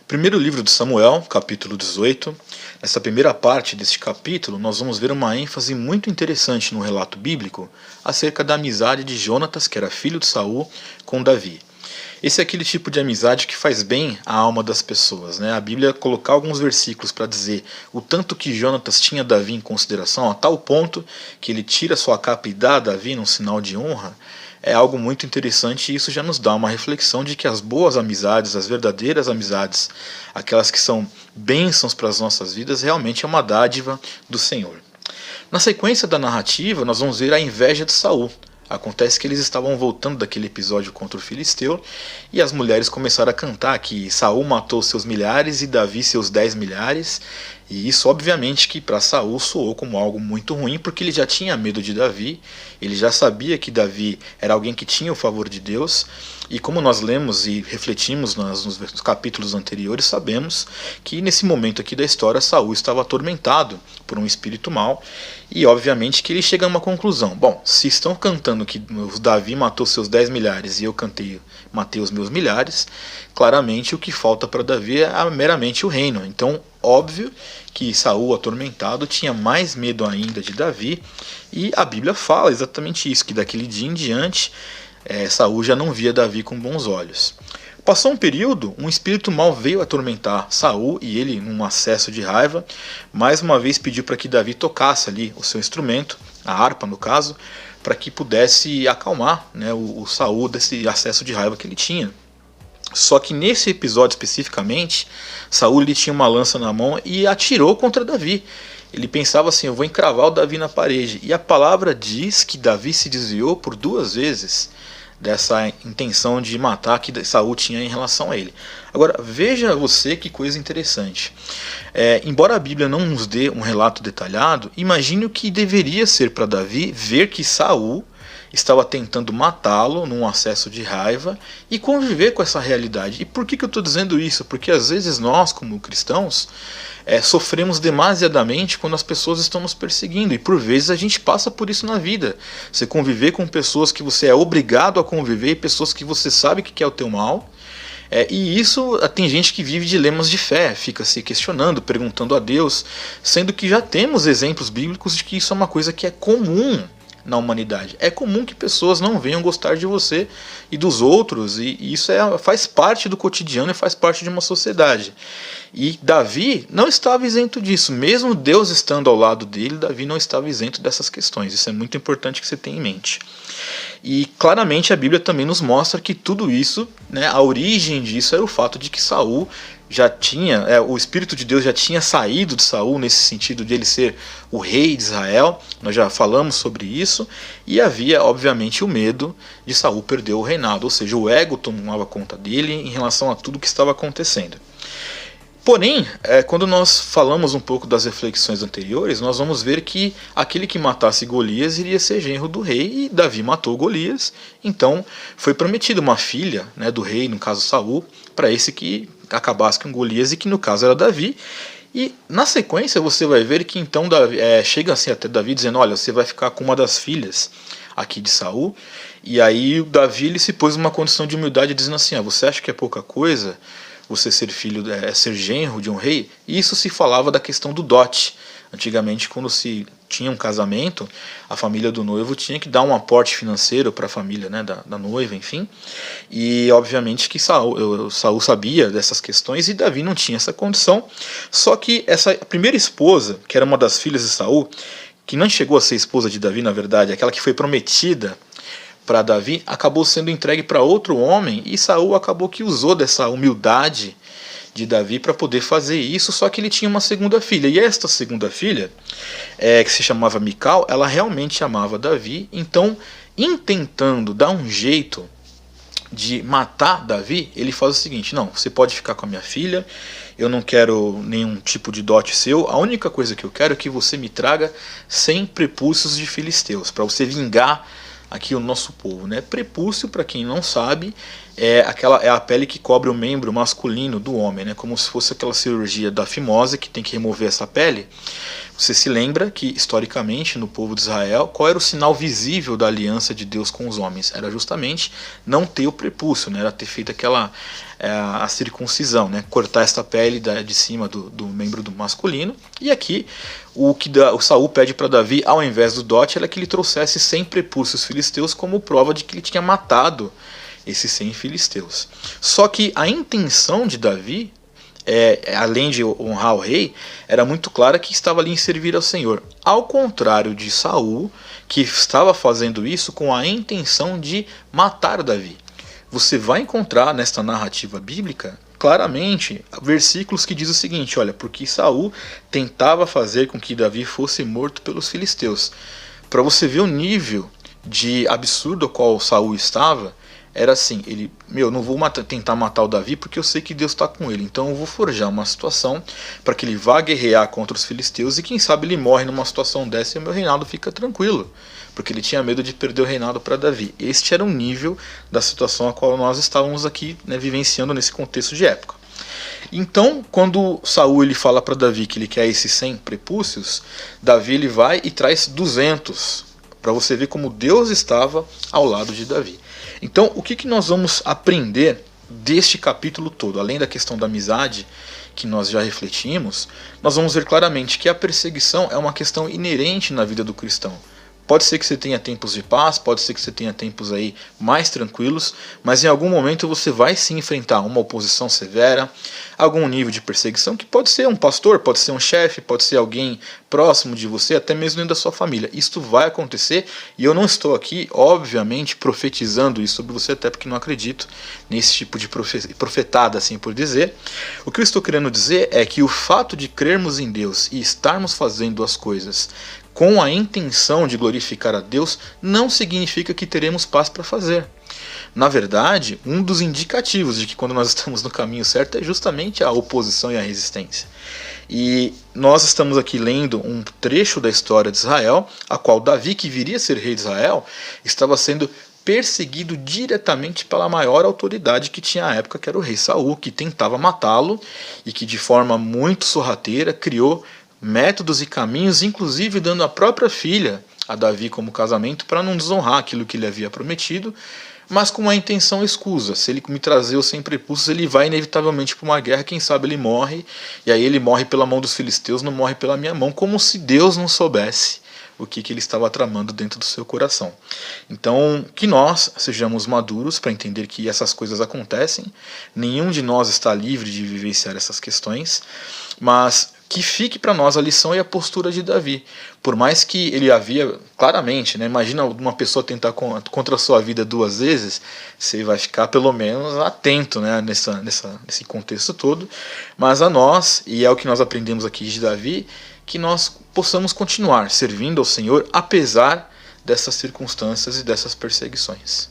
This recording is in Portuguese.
Primeiro livro de Samuel, capítulo 18. Nessa primeira parte deste capítulo, nós vamos ver uma ênfase muito interessante no relato bíblico acerca da amizade de Jonatas, que era filho de Saul, com Davi. Esse é aquele tipo de amizade que faz bem à alma das pessoas, né? A Bíblia colocar alguns versículos para dizer o tanto que Jonatas tinha Davi em consideração, a tal ponto que ele tira sua capa e dá a Davi num sinal de honra, é algo muito interessante, e isso já nos dá uma reflexão de que as boas amizades, as verdadeiras amizades, aquelas que são bênçãos para as nossas vidas, realmente é uma dádiva do Senhor. Na sequência da narrativa, nós vamos ver a inveja de Saul. Acontece que eles estavam voltando daquele episódio contra o Filisteu e as mulheres começaram a cantar que Saul matou seus milhares e Davi seus 10 milhares. E isso obviamente que para Saul soou como algo muito ruim, porque ele já tinha medo de Davi, ele já sabia que Davi era alguém que tinha o favor de Deus, e como nós lemos e refletimos nos capítulos anteriores, sabemos que nesse momento aqui da história Saul estava atormentado por um espírito mau, e obviamente que ele chega a uma conclusão: bom, se estão cantando que Davi matou seus 10 milhares e eu matei os meus milhares, claramente o que falta para Davi é meramente o reino. Então, óbvio que Saul, atormentado, tinha mais medo ainda de Davi, e a Bíblia fala exatamente isso, que daquele dia em diante Saul já não via Davi com bons olhos. Passou um período, um espírito mau veio atormentar Saul, e ele, num acesso de raiva, mais uma vez pediu para que Davi tocasse ali o seu instrumento, a harpa no caso, para que pudesse acalmar, né, o Saul desse acesso de raiva que ele tinha. Só que nesse episódio especificamente, Saul ele tinha uma lança na mão e atirou contra Davi. Ele pensava assim: eu vou encravar o Davi na parede. E a palavra diz que Davi se desviou por 2 vezes dessa intenção de matar que Saul tinha em relação a ele. Agora, veja você que coisa interessante. Embora a Bíblia não nos dê um relato detalhado, imagine o que deveria ser para Davi ver que Saul estava tentando matá-lo num acesso de raiva e conviver com essa realidade. E por que eu estou dizendo isso? Porque às vezes nós, como cristãos, sofremos demasiadamente quando as pessoas estão nos perseguindo, e por vezes a gente passa por isso na vida. Você conviver com pessoas que você é obrigado a conviver, e pessoas que você sabe que quer o teu mal. E isso tem gente que vive dilemas de fé, fica se questionando, perguntando a Deus, sendo que já temos exemplos bíblicos de que isso é uma coisa que é comum na humanidade. É comum que pessoas não venham gostar de você e dos outros, e isso faz parte do cotidiano e faz parte de uma sociedade. E Davi não estava isento disso. Mesmo Deus estando ao lado dele, Davi não estava isento dessas questões. Isso é muito importante que você tenha em mente. E claramente a Bíblia também nos mostra que tudo isso, né, a origem disso era o fato de que Saul já tinha, o Espírito de Deus já tinha saído de Saul, nesse sentido de ele ser o rei de Israel. Nós já falamos sobre isso, e havia obviamente o medo de Saul perder o reinado, ou seja, o ego tomava conta dele em relação a tudo que estava acontecendo. Porém, quando nós falamos um pouco das reflexões anteriores, nós vamos ver que aquele que matasse Golias iria ser genro do rei, e Davi matou Golias. Então foi prometida uma filha, né, do rei, no caso Saul, para esse que acabasse com Golias, e que no caso era Davi. E na sequência você vai ver que então chega assim até Davi dizendo: olha, você vai ficar com uma das filhas aqui de Saul. E aí o Davi ele se pôs numa condição de humildade, dizendo assim: você acha que é pouca coisa você ser filho, ser genro de um rei? E isso se falava da questão do dote. Antigamente, quando se tinha um casamento, a família do noivo tinha que dar um aporte financeiro para a família, né, da noiva, enfim. E obviamente que Saul sabia dessas questões, e Davi não tinha essa condição. Só que essa primeira esposa, que era uma das filhas de Saul, que não chegou a ser esposa de Davi, na verdade, aquela que foi prometida para Davi, acabou sendo entregue para outro homem, e Saul acabou que usou dessa humildade de Davi para poder fazer isso. Só que ele tinha uma segunda filha, e esta segunda filha, que se chamava Mical, ela realmente amava Davi. Então, intentando dar um jeito de matar Davi, ele faz o seguinte: não, você pode ficar com a minha filha, eu não quero nenhum tipo de dote seu, a única coisa que eu quero é que você me traga 100 prepúcios de filisteus, para você vingar aqui o nosso povo, né? Prepúcio, para quem não sabe, é a pele que cobre o membro masculino do homem, né? Como se fosse aquela cirurgia da fimose que tem que remover essa pele. Você se lembra que, historicamente, no povo de Israel, qual era o sinal visível da aliança de Deus com os homens? Era justamente não ter o prepúcio, né? Era ter feito a circuncisão, né? Cortar esta pele de cima do membro do masculino. E aqui, o Saul pede para Davi, ao invés do dote, era que ele trouxesse 100 prepúcios filisteus como prova de que ele tinha matado esses 100 filisteus. Só que a intenção de Davi, além de honrar o rei, era muito clara que estava ali em servir ao Senhor. Ao contrário de Saul, que estava fazendo isso com a intenção de matar Davi. Você vai encontrar nesta narrativa bíblica claramente versículos que diz o seguinte: olha, porque Saul tentava fazer com que Davi fosse morto pelos filisteus. Para você ver o nível de absurdo ao qual Saul estava, era assim, não vou tentar matar o Davi porque eu sei que Deus está com ele, então eu vou forjar uma situação para que ele vá guerrear contra os filisteus e quem sabe ele morre numa situação dessa e o meu reinado fica tranquilo, porque ele tinha medo de perder o reinado para Davi. Este era o nível da situação a qual nós estávamos aqui, né, vivenciando nesse contexto de época. Então, quando Saul ele fala para Davi que ele quer esses 100 prepúcios, Davi ele vai e traz 200, para você ver como Deus estava ao lado de Davi. Então, o que nós vamos aprender deste capítulo todo? Além da questão da amizade, que nós já refletimos, nós vamos ver claramente que a perseguição é uma questão inerente na vida do cristão. Pode ser que você tenha tempos de paz, pode ser que você tenha tempos aí mais tranquilos, mas em algum momento você vai se enfrentar uma oposição severa, algum nível de perseguição, que pode ser um pastor, pode ser um chefe, pode ser alguém próximo de você, até mesmo dentro da sua família. Isto vai acontecer e eu não estou aqui, obviamente, profetizando isso sobre você, até porque não acredito nesse tipo de profetada, assim por dizer. O que eu estou querendo dizer é que o fato de crermos em Deus e estarmos fazendo as coisas com a intenção de glorificar a Deus, não significa que teremos paz para fazer. Na verdade, um dos indicativos de que quando nós estamos no caminho certo é justamente a oposição e a resistência. E nós estamos aqui lendo um trecho da história de Israel, a qual Davi, que viria a ser rei de Israel, estava sendo perseguido diretamente pela maior autoridade que tinha à época, que era o rei Saul, que tentava matá-lo e que de forma muito sorrateira criou métodos e caminhos, inclusive dando a própria filha a Davi como casamento para não desonrar aquilo que ele havia prometido, mas com uma intenção escusa. Se ele me trazer os 100 prepúcios, ele vai inevitavelmente para uma guerra, quem sabe ele morre, e aí ele morre pela mão dos filisteus, não morre pela minha mão, como se Deus não soubesse o que ele estava tramando dentro do seu coração. Então, que nós sejamos maduros para entender que essas coisas acontecem, nenhum de nós está livre de vivenciar essas questões, mas que fique para nós a lição e a postura de Davi. Por mais que ele havia, claramente, né, imagina uma pessoa tentar contra a sua vida 2 vezes, você vai ficar pelo menos atento, né, nesse contexto todo, mas a nós, e é o que nós aprendemos aqui de Davi, que nós possamos continuar servindo ao Senhor apesar dessas circunstâncias e dessas perseguições.